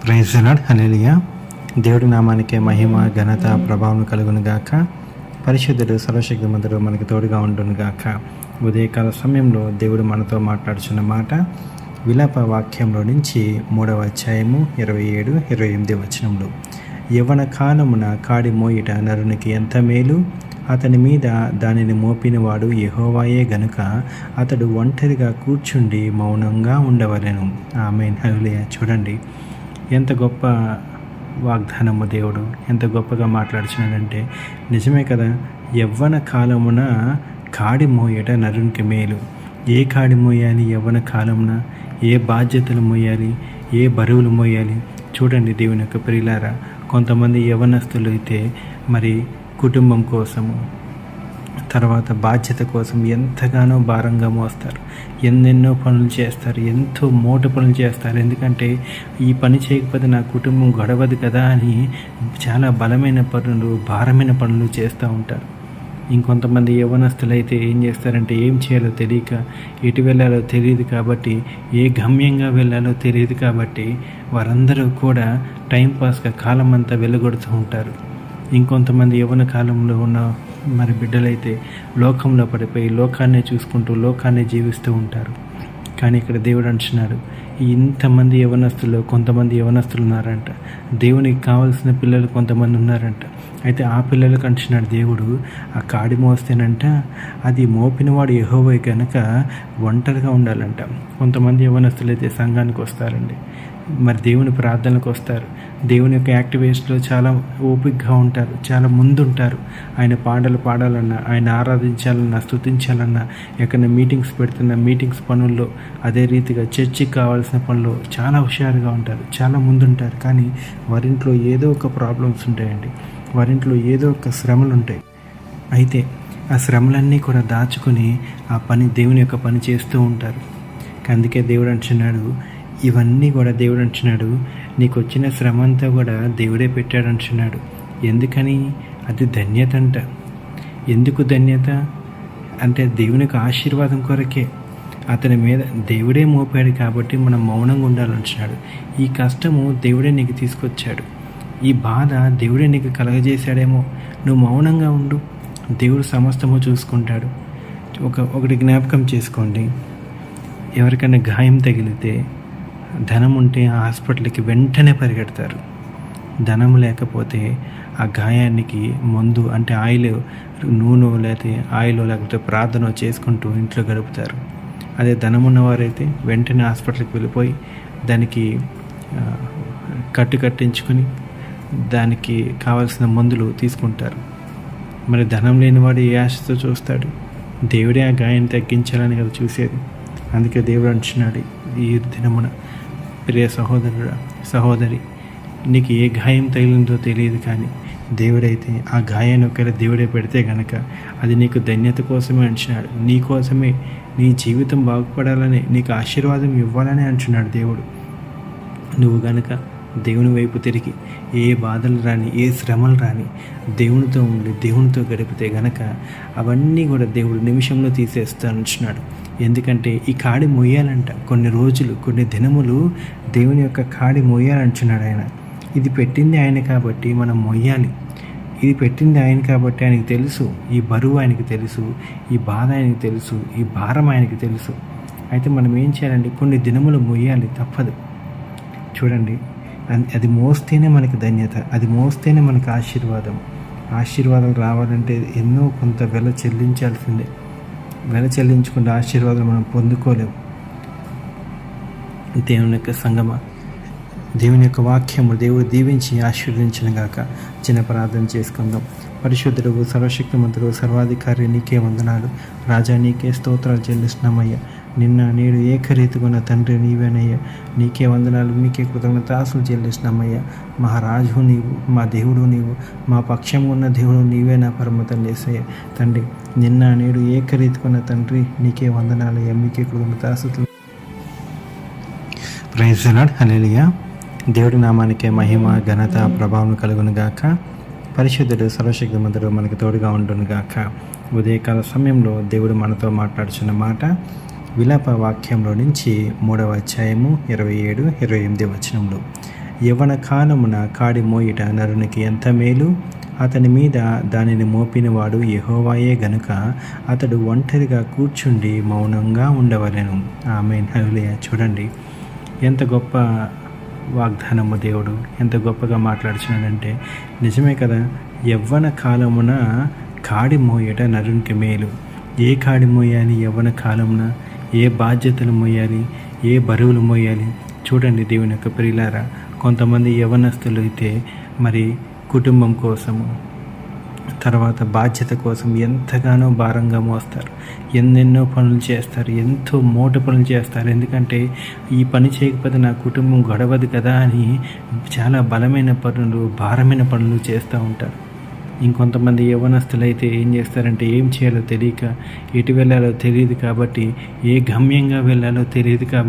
Praise the lord. Hallelujah. దేవుడి నామానికే మహిమ ఘనత ప్రభావం కలుగును గాక. పరిశుద్ధుడు సర్వశక్తిమంతుడు మనకి తోడుగా ఉండును గాక. ఉదయకాల సమయంలో దేవుడు మనతో మాట్లాడుచున్న మాట విలాప వాక్యంలో నుంచి 3వ అధ్యాయము 27, 28 వచనంలో, యవ్వన కాలమున కాడి మోయిట నరునికి ఎంత మేలు, అతని మీద దానిని మోపినవాడు యెహోవాయే గనుక అతడు ఒంటరిగా కూర్చుండి మౌనంగా ఉండవలెను. ఆమేన్. హల్లెలూయా. చూడండి ఎంత గొప్ప వాగ్దానము, దేవుడు ఎంత గొప్పగా మాట్లాడుచున్నాడంటే నిజమే కదా. యవ్వన కాలమున కాడి మోయట నరునికి మేలు. ఏ కాడి మోయాలి యవ్వన కాలమున? ఏ బాధ్యతలు మోయాలి? ఏ బరువులు మోయాలి? చూడండి దేవుని యొక్క ప్రియులారా, కొంతమంది యవ్వనస్తులు అయితే మరి కుటుంబం కోసము, తర్వాత బాధ్యత కోసం ఎంతగానో భారంగా మోస్తారు, ఎన్నెన్నో పనులు చేస్తారు, ఎంతో మోట పనులు చేస్తారు. ఎందుకంటే ఈ పని చేయకపోతే నా కుటుంబం గొడవదు కదా అని చాలా బలమైన పనులు, భారమైన పనులు చేస్తూ ఉంటారు. ఇంకొంతమంది యవ్వనస్తులు అయితే ఏం చేస్తారంటే ఏం చేయాలో తెలియక, ఎటు వెళ్ళాలో తెలియదు కాబట్టి, ఏ గమ్యంగా వెళ్ళాలో తెలియదు కాబట్టి వారందరూ కూడా టైంపాస్గా కాలం అంతా వెళ్ళగొడుతూ ఉంటారు. ఇంకొంతమంది యవ్వన కాలంలో ఉన్న మరి బిడ్డలైతే లోకంలో పడిపోయి లోకాన్నే చూసుకుంటూ లోకాన్నే జీవిస్తూ ఉంటారు. కానీ ఇక్కడ దేవుడు అంటున్నాడు, ఇంతమంది యవనస్తులు, కొంతమంది యవనస్తులు ఉన్నారంట, దేవునికి కావాల్సిన పిల్లలు కొంతమంది ఉన్నారంట. అయితే ఆ పిల్లలకు అంటున్నాడు దేవుడు, ఆ కాడి మోస్తేనంట అది మోపినవాడు యెహోవా కనుక ఒంటరిగా ఉండాలంట. కొంతమంది యవనస్తులు అయితే సంఘానికి వస్తారండి, మరి దేవుని ప్రార్థనలకు వస్తారు, దేవుని యొక్క యాక్టివిటీస్లో చాలా ఓపికగా ఉంటారు, చాలా ముందుంటారు. ఆయన పాటలు పాడాలన్నా, ఆయన ఆరాధించాలన్నా, స్తుతించాలన్నా, ఎక్కడైనా మీటింగ్స్ పెడుతున్న మీటింగ్స్ పనుల్లో, అదే రీతిగా చర్చికి కావాల్సిన పనుల్లో చాలా హుషారుగా ఉంటారు, చాలా ముందుంటారు. కానీ వారింట్లో ఏదో ఒక ప్రాబ్లమ్స్ ఉంటాయండి, వారింట్లో ఏదో ఒక శ్రమలు ఉంటాయి. అయితే ఆ శ్రమలన్నీ కూడా దాచుకొని ఆ పని, దేవుని యొక్క పని చేస్తూ ఉంటారు. అందుకే దేవుడు అంటున్నాడు, ఇవన్నీ కూడా దేవుడు అంటున్నాడు, నీకు వచ్చిన శ్రమ అంతా కూడా దేవుడే పెట్టాడు అంటున్నాడు. ఎందుకని? అది ధన్యత అంట. ఎందుకు ధన్యత అంటే దేవునికి ఆశీర్వాదం కొరకే. అతని మీద దేవుడే మోపాడు కాబట్టి మనం మౌనంగా ఉండాలంటున్నాడు. ఈ కష్టము దేవుడే నీకు తీసుకొచ్చాడు, ఈ బాధ దేవుడే నీకు కలగజేశాడేమో, నువ్వు మౌనంగా ఉండు, దేవుడు సమస్తము చూసుకుంటాడు. ఒకటి జ్ఞాపకం చేసుకోండి, ఎవరికైనా గాయం తగిలితే ధనం ఉంటే ఆ హాస్పిటల్కి వెంటనే పరిగెడతారు. ధనం లేకపోతే ఆ గాయానికి మందు అంటే ఆయిల్, నూనె లేకపోతే ఆయిల్ లేకపోతే ప్రార్థన చేసుకుంటూ ఇంట్లో గడుపుతారు. అదే ధనం ఉన్నవారైతే వెంటనే హాస్పిటల్కి వెళ్ళిపోయి దానికి కట్టించుకొని దానికి కావాల్సిన మందులు తీసుకుంటారు. మరి ధనం లేనివాడు ఏ ఆశతో చూస్తాడు? దేవుడే ఆ గాయాన్ని తగ్గించాలని కదా చూసేది. అందుకే దేవుడు అంటున్నాడు, ఈ దినమున ప్రియ సహోదరుడా, సహోదరి, నీకు ఏ గాయం తగిలిందో తెలియదు, కానీ దేవుడైతే ఆ గాయాన్ని ఒకవేళ దేవుడే పెడితే కనుక అది నీకు ధన్యత కోసమే అంటున్నాడు. నీ కోసమే, నీ జీవితం బాగుపడాలని, నీకు ఆశీర్వాదం ఇవ్వాలని అంటున్నాడు దేవుడు. నువ్వు గనక దేవుని వైపు తిరిగి ఏ బాధలు రాని, ఏ శ్రమలు రాని, దేవునితో ఉండి దేవునితో గడిపితే గనక అవన్నీ కూడా దేవుడు నిమిషంలో తీసేస్తా అంటున్నాడు. ఎందుకంటే ఈ కాడి మొయ్యాలంట, కొన్ని రోజులు, కొన్ని దినములు దేవుని యొక్క కాడి మొయ్యాలంటున్నాడు ఆయన. ఇది పెట్టింది ఆయన కాబట్టి మనం మొయ్యాలి. ఇది పెట్టింది ఆయన కాబట్టి ఆయనకి తెలుసు, ఈ బరువు ఆయనకి తెలుసు, ఈ బాధ ఆయనకి తెలుసు, ఈ భారం ఆయనకి తెలుసు. అయితే మనం ఏం చేయాలంటే కొన్ని దినములు మొయ్యాలి, తప్పదు. చూడండి, అది మోస్తేనే మనకి ధన్యత, అది మోస్తేనే మనకి ఆశీర్వాదం. ఆశీర్వాదాలు రావాలంటే ఎన్నో కొంత వెల చెల్లించాల్సిందే. వెల చెల్లించుకుంటే ఆశీర్వాదాలు మనం పొందుకోలేము. దేవుని యొక్క సంగమా, దేవుని యొక్క వాక్యము దేవుడు దీవించి ఆశీర్వదించిన గాక. చిన్న ప్రార్థన చేసుకుందాం. పరిశుద్ధుడు, సర్వశక్తిమంతుడు, సర్వాధికారి, నీకే వందనాలు రాజా, నీకే స్తోత్రాలు చెల్లిస్తున్నామయ్యా. నిన్న నేడు ఏకరీతిగా తండ్రి నీవేనయ్యా, నీకే వందనాలు, నీకే కృతజ్ఞతాస్తులు చెల్లిస్తున్నామయ్యా. మహారాజు నీవు, మా దేవుడు నీవు, మా పక్షం ఉన్న దేవుడు నీవే, నా పరమ తండ్రి యేసయ్యా. తండ్రి, నిన్న నేడు ఏకరీతిగా తండ్రి నీకే వందనాలయ్యా, మీకే కృతజ్ఞతాస్తులు. Praise the lord. హల్లెలూయా. దేవుడి నామానికే మహిమ ఘనత ప్రభావం కలుగును గాక. పరిశుద్ధుడు సర్వశక్తిమంతుడు మనకి తోడుగా ఉండును గాక. ఉదయకాల సమయంలో దేవుడు మనతో మాట్లాడుచున్న మాట విలాప వాక్యంలో నుంచి 3వ అధ్యాయము 27, 28 వచనంలో, యవ్వన కాలమున కాడి మోయుట నరునికి ఎంత మేలు. అతని మీద దానిని మోపినవాడు యెహోవాయే గనుక అతడు ఒంటరిగా కూర్చుండి మౌనంగా ఉండవలెను. ఆమేన్. హల్లెలూయా. చూడండి ఎంత గొప్ప వాగ్దానము, దేవుడు ఎంత గొప్పగా మాట్లాడుచున్నాడంటే నిజమే కదా. యవ్వన కాలమున కాడి మోయట నరునికి మేలు. ఏ కాడి మోయాలి యవ్వన కాలమున? ఏ బాధ్యతలు మోయాలి? ఏ బరువులు మోయాలి? చూడండి దేవుని యొక్క ప్రియులారా, కొంతమంది యవ్వనస్తులు అయితే మరి కుటుంబం కోసము, తర్వాత బాధ్యత కోసం ఎంతగానో భారంగా మోస్తారు. ఎన్నెన్నో పనులు చేస్తారు, ఎంతో మోటు పనులు చేస్తారు. ఎందుకంటే ఈ పని చేయకపోతే నా కుటుంబం గడవదు కదా అని చాలా బలమైన పనులు, భారమైన పనులు చేస్తూ ఉంటారు. ఇంకొంతమంది యవ్వనస్తులు అయితే ఏం చేస్తారంటే ఏం చేయాలో తెలియక, ఎటు వెళ్ళాలో తెలియదు కాబట్టి, ఏ గమ్యంగా వెళ్ళాలో తెలియదు కాబట్టి